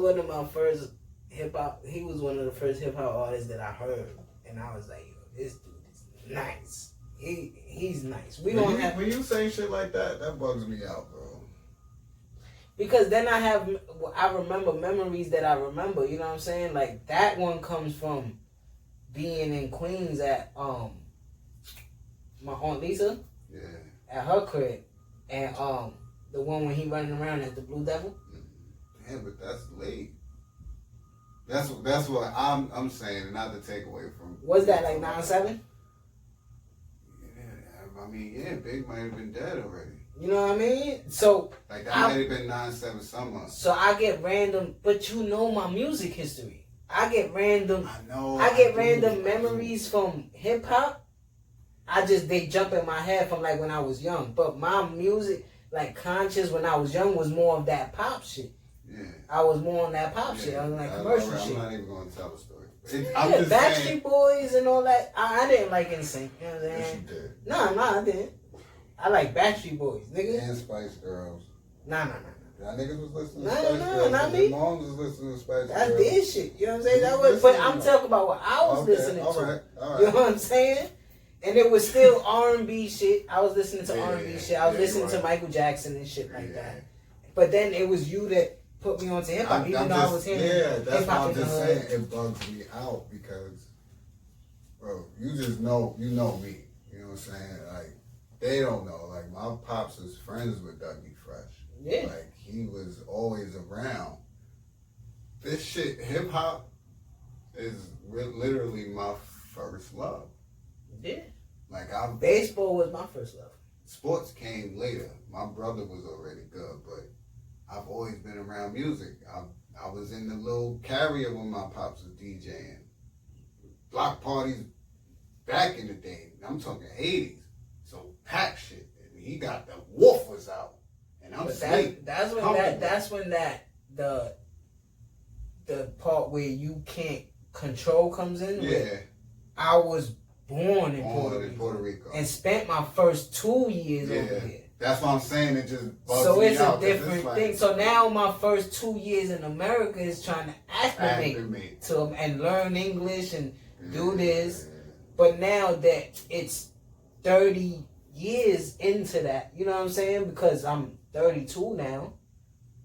one of my first hip hop. He was one of the first hip hop artists that I heard, and I was like, yo, this dude is nice. He's nice. When you say shit like that, that bugs me out, bro. Because then I remember memories that I remember. You know what I'm saying? Like that one comes from being in Queens at my aunt Lisa. Yeah. At her crib, and the one when he running around as the Blue Devil. Yeah, but that's late. That's what I'm saying, not to take away from. Was that like 9/7? Yeah, I mean, yeah, Big might have been dead already. You know what I mean? So like that might have been 9/7 summer. So I get random, but you know my music history. I get random. I get random memories from hip hop. They jump in my head from like when I was young. But my music, like conscious when I was young, was more of that pop shit. Yeah. I was more on that pop shit. I was like commercial shit. I'm not even going to tell a story. Backstreet Boys and all that. I didn't like NSYNC. You know what I'm saying? Yes, you did. No, I didn't. I like Backstreet Boys, nigga. And Spice Girls. Nah. Y'all niggas was listening to Spice Girls. No, not me. Your moms was listening to Spice Girls. That's their shit. You know what I'm saying? But I'm talking about what I was listening to. All right. You know what I'm saying? And it was still R&B shit. I was listening to R&B shit. I was listening to Michael Jackson and shit like that. But then it was you that put me onto hip hop, even though I was hearing that's why I'm just saying it bugs me out because, bro, you just know, you know me. You know what I'm saying? Like, they don't know. Like, my pops is friends with Dougie Fresh. Yeah. Like, he was always around. This shit, hip hop, is literally my first love. Yeah. Like, baseball was my first love. Sports came later. My brother was already good, but I've always been around music. I was in the little carrier when my pops was DJing. Block parties back in the day. I'm talking 80s. So pack shit. And he got the woofers out. And I'm sleep. That's when the part where you can't control comes in. Yeah. I was born in Puerto Rico and spent my first 2 years over there. That's what I'm saying. It just bugs so me it's out, a different thing. So now my first 2 years in America is trying to acclimate to them and learn English and do this. But now that it's 30 years into that, you know what I'm saying? Because I'm 32 now.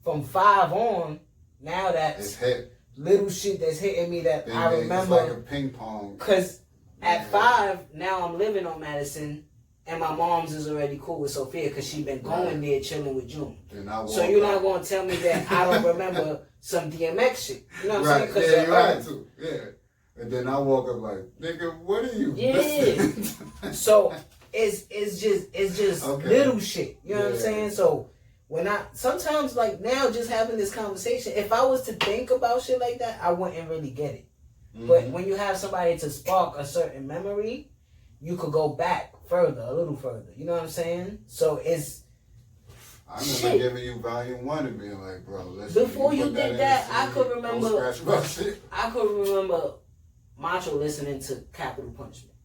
From 5 on, now that's little shit that's hitting me that I remember. It's like a ping pong. Because at 5, now I'm living on Madison, and my mom's is already cool with Sophia because she been going there chilling with June. So you're not going to tell me that I don't remember some DMX shit. You know what I'm saying? Yeah, you're right too. Yeah. And then I walk up like, nigga, what are you listening to? So it's just little shit. You know what I'm saying? So when sometimes like now just having this conversation, if I was to think about shit like that, I wouldn't really get it. Mm-hmm. But when you have somebody to spark a certain memory, you could go back further, a little further. You know what I'm saying? So it's. I remember giving you volume 1 and being like, bro, listen. Before you did that, I could remember Macho listening to Capital Punishment.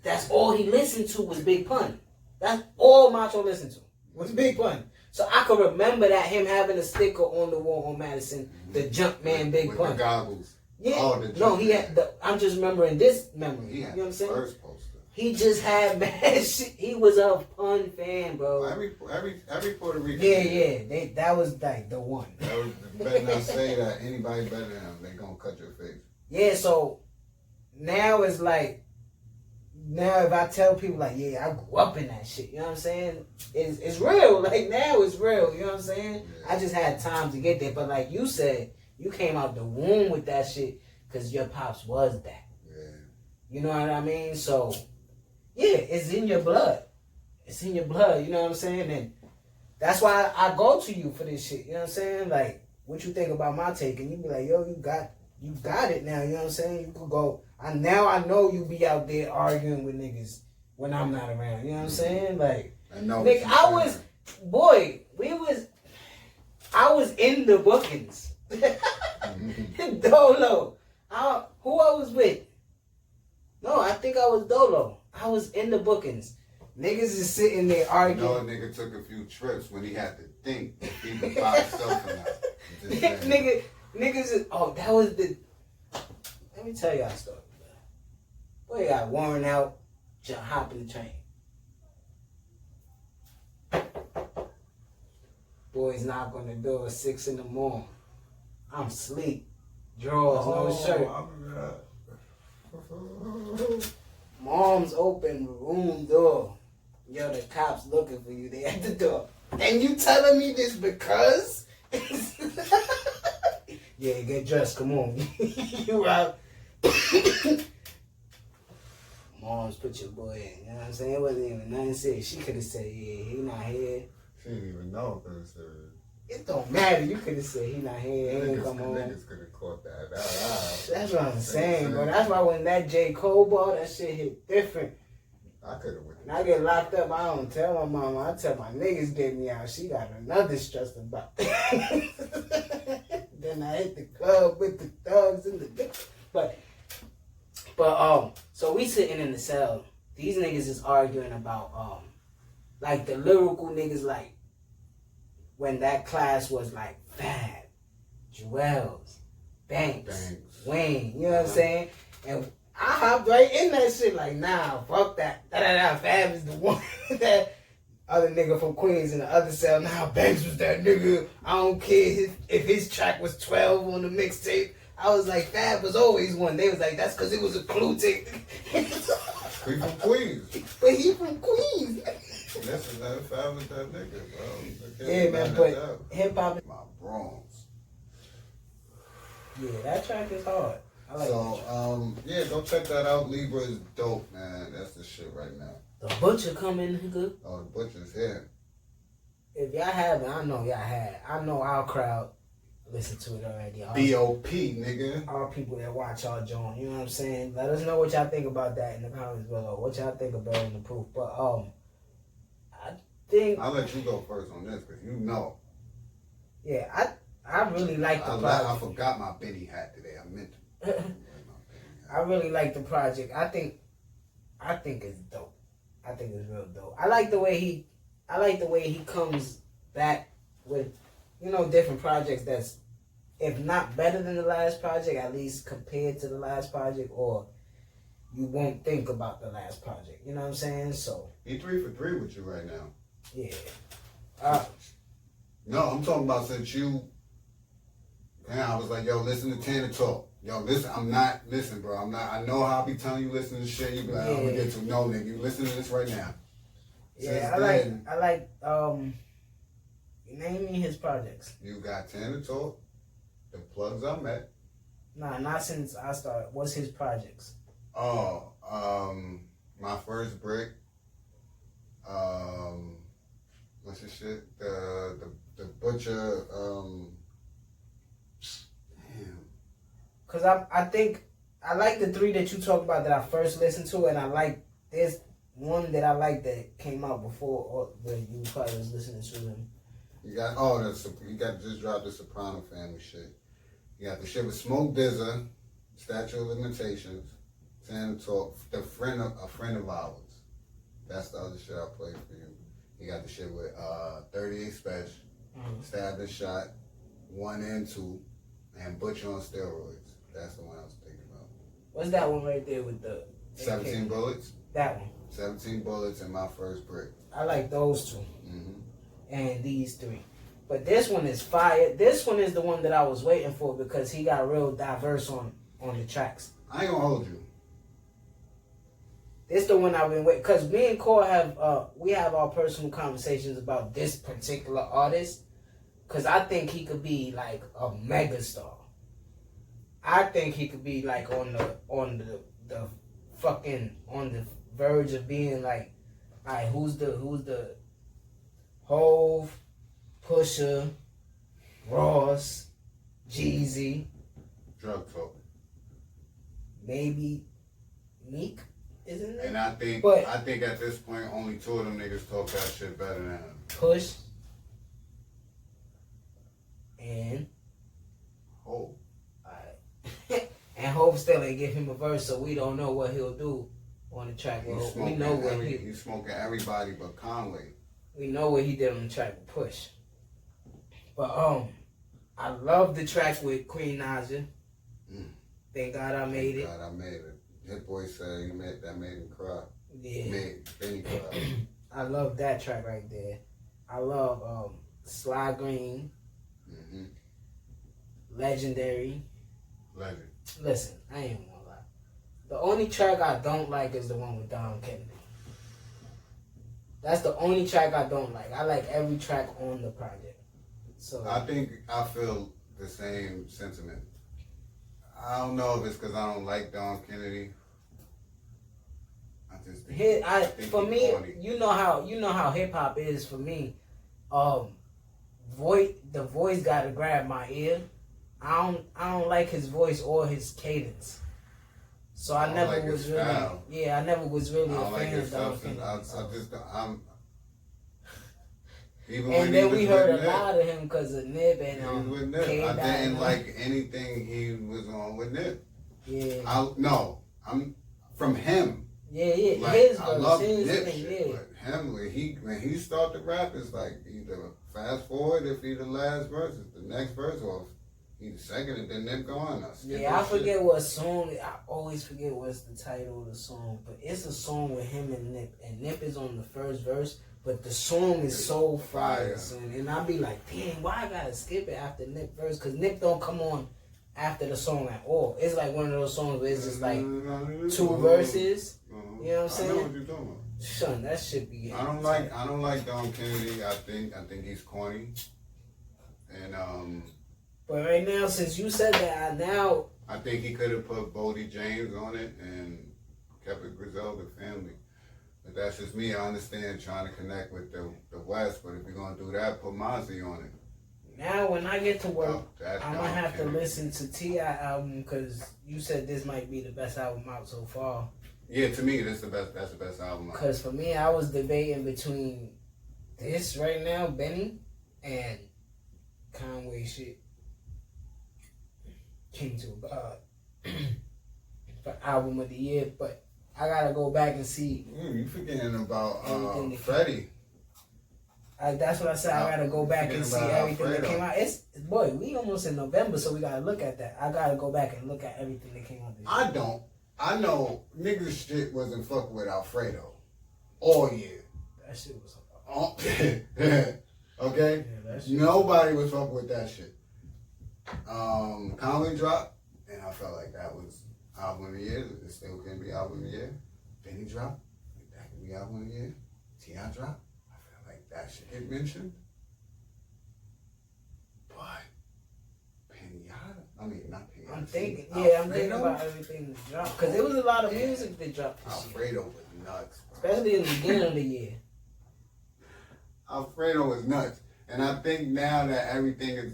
That's all he listened to was Big Pun. That's all Macho listened to was Big Pun. So I could remember that him having a sticker on the wall on Madison, the Jumpman Big with Pun. The goggles. Yeah. No, he had I'm just remembering this memory. He had you know what I'm saying? First poster. He just had mad shit. He was a Pun fan, bro. Every Puerto Rican. Yeah. That was like the one. You better not say that anybody better than him. They gonna cut your face. Yeah, so now it's like, now if I tell people like, yeah, I grew up in that shit, you know what I'm saying? It's real. Like now it's real, you know what I'm saying? Yeah. I just had time to get there. But like you said, you came out the womb with that shit because your pops was that. Yeah. You know what I mean? So, yeah, it's in your blood. It's in your blood, you know what I'm saying? And that's why I go to you for this shit, you know what I'm saying? Like, what you think about my take? And you be like, yo, you got it now, you know what I'm saying? You could go. Now I know you be out there arguing with niggas when I'm not around, you know what I'm saying? Like, I know. Nigga, I was in the bookings. Dolo. Who I was with? No, I think I was Dolo. I was in the bookings. Niggas is sitting there arguing. You know, a nigga took a few trips when he had to think if he could buy himself or not. Nigga, Niggas is, that was the, let me tell y'all a story. Boy, got worn out, just hopping the train. Boys knock on the door at 6 in the morning. I'm asleep. Drawers, no shirt. Mom's open room door. Yo, the cops looking for you. They at the door. And you telling me this because? Yeah, get dressed. Come on. You out. Mom's put your boy in. You know what I'm saying? It wasn't even nothing serious. She could have said, yeah, he not here. She didn't even know if it was serious. It don't matter. You could have said he not here. He ain't come home. Niggas could have caught that. That's what I'm saying, bro. That's why when that J. Cole ball, that shit hit different. I could have went. When I get locked up, I don't tell my mama. I tell my niggas get me out. She got another stress about. Then I hit the club with the thugs and the but so we sitting in the cell. These niggas is arguing about like the lyrical niggas, like when that class was like Fab, Jewels, Banks, Wayne, you know what I'm saying? And I hopped right in that shit like, nah, fuck that. Fab is the one. That other nigga from Queens in the other cell, nah, Banks was that nigga. I don't care if his track was 12 on the mixtape. I was like, Fab was always one. They was like, that's because it was a clue tape. He from Queens. But he from Queens. That's another Fab with that nigga, bro. Yeah, man, but hip-hop. My Bronx. Yeah, that track is hard. I like that yeah, go check that out. Libra is dope, man. That's the shit right now. The Butcher coming, nigga. Oh, the Butcher's here. If y'all haven't, I know y'all had. I know our crowd listened to it already. B.O.P., nigga. All people that watch our joint, you know what I'm saying? Let us know what y'all think about that in the comments below. What y'all think about in the proof. But I think I'll let you go first on this because you know. Yeah, I really like the project. I forgot my Benny hat today. I meant to. I really like the project. I think it's dope. I think it's real dope. I like the way he comes back with, you know, different projects that's, if not better than the last project, at least compared to the last project, or you won't think about the last project. You know what I'm saying? So he 3 for 3 with you right now. Yeah. No, I'm talking about since you. And I was like, yo, listen to Tanner talk. Yo, listen, listen, bro, I know how I be telling you listen to shit. You be like, I'm gonna get to no, nigga, you listen to this right now. Yeah, I like, name me his projects. You got Tanner talk, the plugs I met. Nah, not since I started. What's his projects? Oh, my first brick. What's his shit? The Butcher, Cause I think I like the 3 that you talked about that I first listened to, and I like there's one that I like that came out before, or that you probably was listening to them. You got just dropped the Soprano Family shit. You got the shit with Smoke DZA, Statute of Limitations, Tanner Talk, a friend of ours. That's the other shit I played for you. You got the shit with 38 Special, Stabbed and Shot, 1 and 2, and Butcher on Steroids. That's the one I was thinking about. What's that one right there with the 17 Bullets? That one. 17 Bullets and My First Brick. I like those 2. Mm-hmm. And these 3. But this one is fire. This one is the one that I was waiting for because he got real diverse on the tracks. I ain't gonna hold you. This the one I've been waiting, because me and Core have we have our personal conversations about this particular artist, because I think he could be like a megastar. I think he could be like on the verge of being like, all right, who's the Hove, Pusha, Ross, Jeezy, Drug Talk, maybe Meek, isn't it? And I think at this point only 2 of them niggas talk that shit better than him. Push and Hove. And Hove still ain't give him a verse, so we don't know what he'll do on the track. We know what he's smoking everybody but Conway. We know what he did on the track with Push. But I love the track with Queen Naja. Thank God I made it. Thank God I made it. Hit Boy said that made him cry. Yeah. Made Benny cry. I love that track right there. I love Sly Green. Legendary. Legend. Listen, I ain't gonna lie. The only track I don't like is the one with Don Kennedy. That's the only track I don't like. I like every track on the project. So I think I feel the same sentiment. I don't know if it's because I don't like Don Kennedy. I just think for me, corny. you know how hip hop is for me. The voice gotta grab my ear. I don't like his voice or his cadence. So I never like was his really style. I never was really I a don't like fan his of Don substance. Kennedy. I'm. Even And when then he we was heard with a lot of him because of Nip and with Nip. K. I didn't Dot. like anything he was on with Nip. Yeah. I'm from him. Yeah. Like, His I verse, love his Nip thing, shit, yeah. but him when he started rap, it's like either fast forward if he the last verse, it's the next verse, or he the second, and then Nip go on. I forget what song. I always forget what's the title of the song, but it's a song with him and Nip is on the first verse. But the song is so fire, son. And I be like, damn, why I gotta skip it after Nip verse? Because Nip don't come on after the song at all. It's like one of those songs where it's just like 2 verses. You know what I'm saying? I know what you're talking about. Son, that shit be. I don't like Don Kennedy. I think he's corny. And But right now, since you said that, I think he could have put Bodie James on it and kept it Griselda family. But that's just me. I understand trying to connect with the West, but if you're gonna do that, put Mozzie on it. Now, when I get to work, I'm gonna have to Kennedy. listen to T.I. album because you said this might be the best album out so far. Yeah, to me, that's the best album. Because for me, I was debating between this right now, Benny, and Conway shit. King to God for album of the year, but I gotta go back and see. You forgetting about Everything Freddie? That's what I said. I gotta go back and see everything that Alfredo. came out. We almost in November, so we gotta look at that. I gotta go back and look at everything that came out this year. I don't. I know niggas shit wasn't fucking with Alfredo all year. That shit was. Okay? Yeah, that shit Nobody was fucking with that shit. Conway dropped, and I felt like that was album of the year. It still can be album of the year. Benny dropped, that can be album of the year. T.I. dropped, I feel like that should get mentioned. But not Pinata. I'm thinking about everything that dropped because there was a lot of music that dropped this year, Alfredo was nuts, especially in the beginning of the year. Alfredo was nuts. And I think now that everything has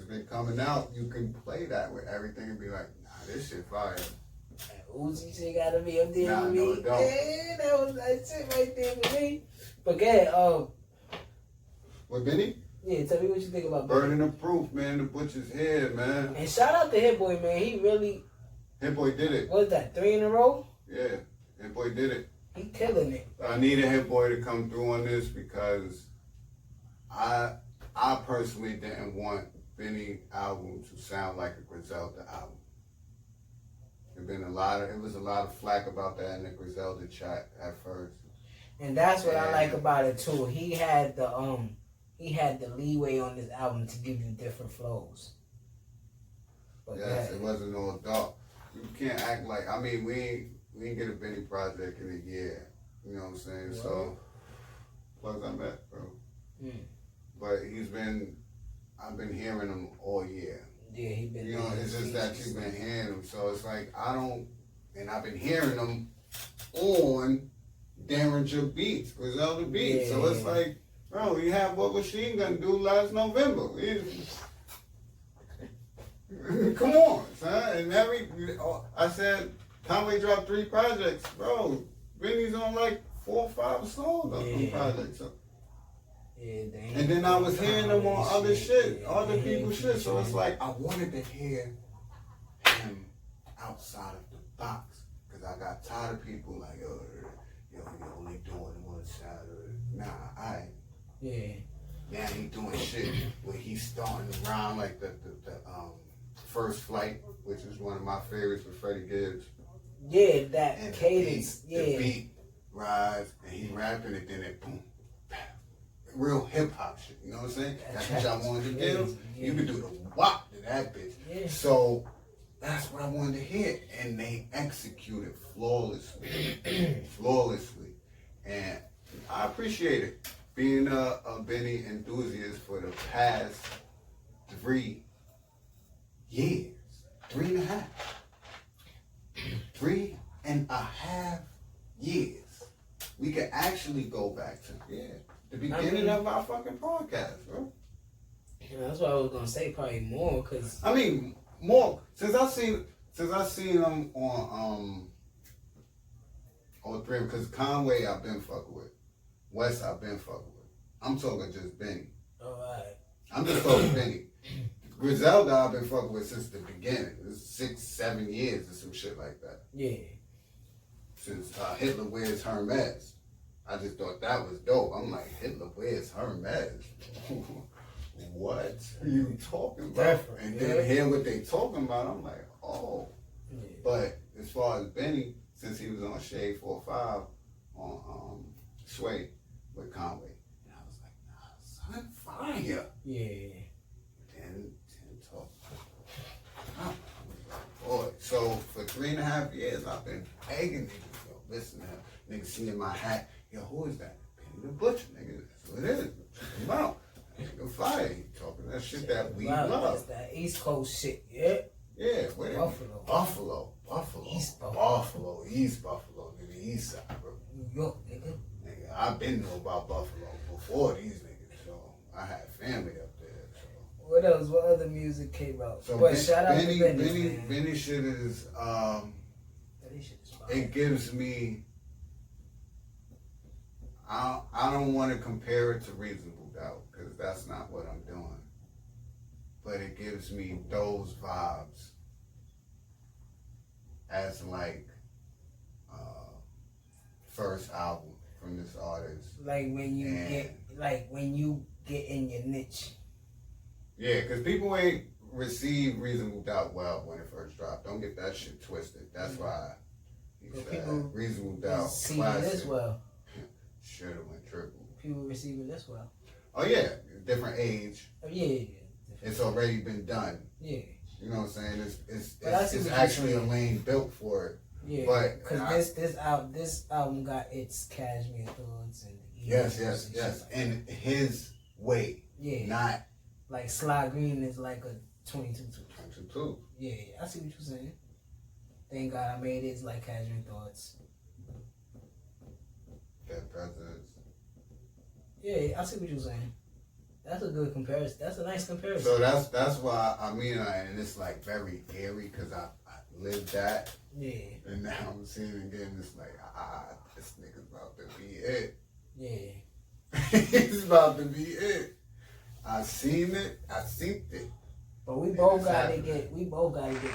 been coming out, you can play that with everything and be like, nah, this shit fire. Uzi shit gotta be up there Nah, with no, me. it don't. Yeah, that was that shit right there with me. But go ahead, With Benny? yeah, tell me what you think about Benny. Burden of Proof, man. The Butcher's Head, man. And shout out to Hit Boy, man. He really, Hit Boy did it. what was that, 3 in a row? Yeah, Hit Boy did it. He killing it. I needed Hit Boy to come through on this because I personally didn't want Benny album to sound like a Griselda album. It was a lot of flack about that in the Griselda chat at first. And that's what I like about it too. He had the leeway on this album to give you different flows. But Yes, it wasn't all dark. You can't act like, we didn't get a Benny project in a year. You know what I'm saying? Right. So, plus I'm at, bro. Mm. But I've been hearing him all year. Yeah, he been. You know, it's just that you've been hearing him. So it's like, I've been hearing him on Derringer Beats, Griselda Beats. Yeah. So it's like, bro, you have what Machine Gun do last November. Come on, son. And I said, Conway dropped 3 projects, bro. Benny's on like 4 or 5 songs on them projects. So, and then I was hearing them on other shit, other people's shit. So it's like, I wanted to hear him outside of the box. Because I got tired of people like, you're only doing one side of it. Nah, Yeah. Now he doing shit where he's starting to rhyme like the First Flight, which is one of my favorites with Freddie Gibbs. Yeah, that and cadence. The beat rise and he rapping it, then it boom, bam. Real hip hop shit. You know what I'm saying? That's what y'all wanted to get him. Yeah. You could do the wop to that bitch. Yeah. So that's what I wanted to hear, and they executed flawlessly, flawlessly, and I appreciate it. Being a Benny enthusiast for the past 3 years, 3.5. 3.5 years. We could actually go back to the beginning of our fucking podcast, bro. Yeah, that's what I was gonna say. Probably more, cause I mean more since I seen them on 3, because Conway I've been fucking with, West I've been fucking with. I'm talking just Benny. Alright. I'm just talking Benny. Griselda I've been fucking with since the beginning. It's 6-7 years or some shit like that. Yeah. Since Hitler Wears Hermes. I just thought that was dope. I'm like, Hitler wears Hermes? What are you talking about? Definitely, and then hear what they talking about, I'm like, oh. Yeah. But as far as Benny, since he was on Shade 4-5 on Sway with Conway, and I was like, nah, son, fire. Yeah. Then talk. Boy, so for 3.5 years, I've been begging niggas, yo, listen to him. Niggas seeing my hat, yo, who is that? Benny the Butcher, nigga. That's what it is. Check him out. Nigga fire. He talking that shit that we love. That's that East Coast shit, yeah? Yeah, where Buffalo. East Buffalo. East Buffalo, nigga, East Side, bro. New York, nigga. Nigga, I've been know about Buffalo before these niggas, so I had family up there, so. What else? What other music came out? So but shout out Benny, to Benny. Benny shit is it gives me I don't want to compare it to Reasonable Doubt because that's not what I'm doing. But it gives me those vibes as like first album from this artist. Like when you get in your niche. Yeah, because people ain't received Reasonable Doubt well when it first dropped. Don't get that shit twisted. That's why he said Reasonable Doubt classic. This well. Should have went triple. People receiving this well. Oh yeah, different age. Oh yeah. It's already been done. Yeah. You know what I'm saying? It's actually a lane built for it. Yeah. But because this album got its Cashmere Thorns and yes, and his way. Yeah. Not like Sly Green is like a 22. 22. Yeah, I see what you're saying. Thank God I made it like Cashmere Thoughts. Dead Presidents. Yeah, I see what you're saying. That's a good comparison. That's a nice comparison. So that's why I mean, and it's like very eerie because I lived that. Yeah. And now I'm seeing it again. It's like, this nigga's about to be it. Yeah. He's about to be it. I seen it. But we both got to get. We both got to get.